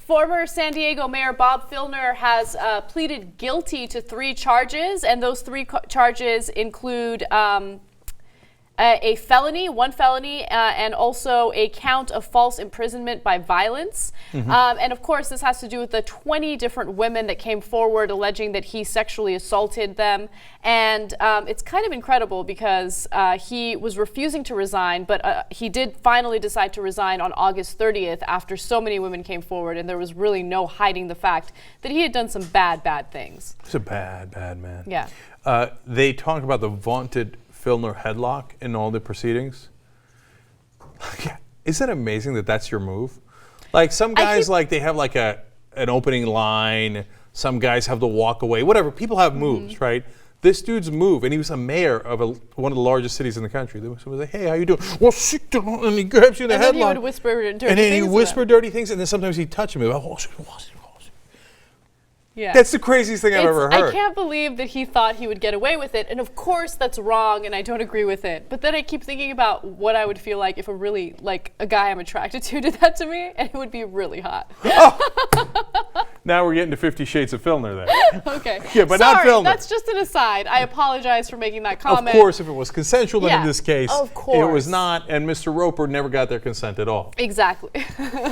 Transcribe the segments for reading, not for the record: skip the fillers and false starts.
Former San Diego Mayor Bob Filner has pleaded guilty to 3 charges, and those 3 charges include a felony, 1 felony, and also a count of false imprisonment by violence. And of course, this has to do with the 20 different women that came forward alleging that he sexually assaulted them. And it's kind of incredible because he was refusing to resign, but he did finally decide to resign on August 30th after so many women came forward, and there was really no hiding the fact that he had done some bad things. He's a bad man. Yeah. They talk about the vaunted Filner headlock in all the proceedings. Isn't it amazing that that's your move? Like some guys, like they have like an opening line. Some guys have the walk away. Whatever. People have moves, right? This dude's move, and he was a mayor of one of the largest cities in the country. Someone was like, "Hey, how you doing?" Well, sit down, and he grabs you in the headlock. And then he would whisper dirty things. And then he whisper dirty things, and then sometimes he'd touch him. Yeah. That's the craziest thing I've ever heard. I can't believe that he thought he would get away with it. And of course that's wrong and I don't agree with it. But then I keep thinking about what I would feel like if a guy I'm attracted to did that to me, and it would be really hot. Oh. Now we're getting to 50 Shades of Filner then. Okay. Yeah, but sorry, not Filner. That's just an aside. I apologize for making that comment. Of course, if it was consensual, then in this case, of course. It was not, and Mr. Roper never got their consent at all. Exactly.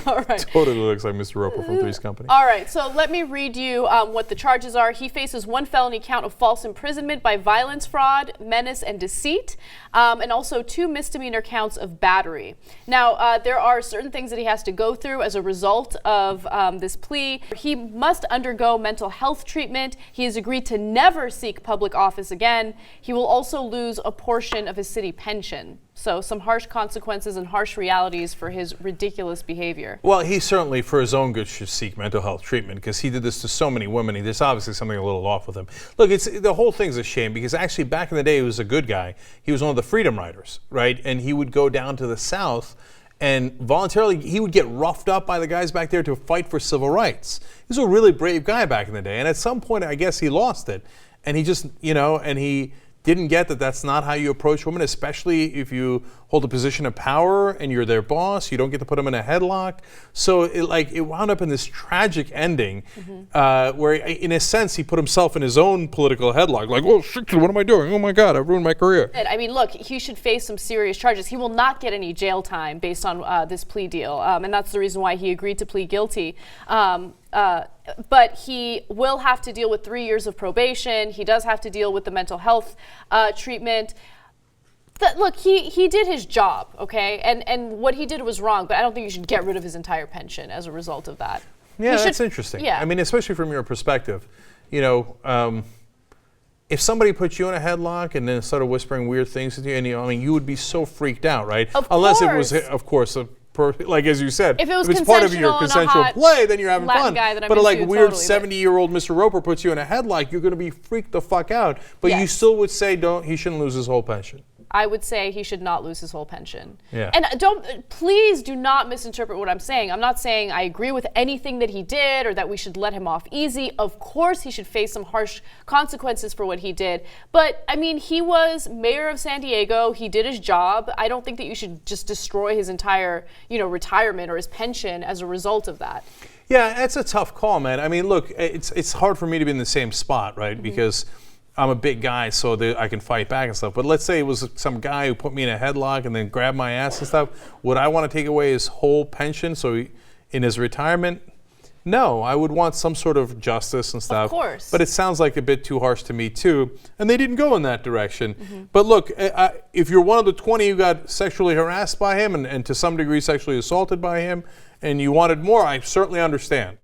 All right. Totally looks like Mr. Roper from Three's Company. All right, so let me read you what the charges are. He faces 1 felony count of false imprisonment by violence, fraud, menace, and deceit, and also 2 misdemeanor counts of battery. Now, there are certain things that he has to go through as a result of this plea. He must undergo mental health treatment. He has agreed to never seek public office again. He will also lose a portion of his city pension. So some harsh consequences and harsh realities for his ridiculous behavior. Well, he certainly, for his own good, should seek mental health treatment because he did this to so many women. There's obviously something a little off with him. Look, the whole thing's a shame because actually back in the day he was a good guy. He was one of the Freedom Riders, right? And he would go down to the South and voluntarily, he would get roughed up by the guys back there to fight for civil rights. He was a really brave guy back in the day. And at some point, I guess he lost it. And he just, and he didn't get that that's not how you approach women, especially if you hold a position of power and you're their boss. You don't get to put them in a headlock. So it wound up in this tragic ending where, in a sense, he put himself in his own political headlock. Like, oh, shit, what am I doing? Oh, my God, I've ruined my career. I mean, look, he should face some serious charges. He will not get any jail time based on this plea deal. And that's the reason why he agreed to plead guilty. But he will have to deal with 3 years of probation. He does have to deal with the mental health treatment. Look, he did his job, okay? And what he did was wrong, but I don't think you should get rid of his entire pension as a result of that. Yeah, that's interesting. Yeah. I mean, especially from your perspective, if somebody put you in a headlock and then started whispering weird things to you, and you would be so freaked out, right? Unless it was, of course, like as you said, if it's part of your consensual play, then you're having fun. But like weird 70-year-old Mr. Roper puts you in a headlock, you're going to be freaked the fuck out. But you still would say he shouldn't lose his whole pension. I would say he should not lose his whole pension. Yeah. And please do not misinterpret what I'm saying. I'm not saying I agree with anything that he did or that we should let him off easy. Of course, he should face some harsh consequences for what he did. But I mean, he was mayor of San Diego. He did his job. I don't think that you should just destroy his entire, retirement or his pension as a result of that. Yeah, that's a tough call, man. I mean, look, it's hard for me to be in the same spot, right? Because I'm a big guy, so I can fight back and stuff. But let's say it was some guy who put me in a headlock and then grabbed my ass and stuff. Would I want to take away his whole pension in his retirement? No, I would want some sort of justice and stuff. Of course. But it sounds like a bit too harsh to me, too. And they didn't go in that direction. But look, if you're one of the 20 who got sexually harassed by him and to some degree sexually assaulted by him, and you wanted more, I certainly understand.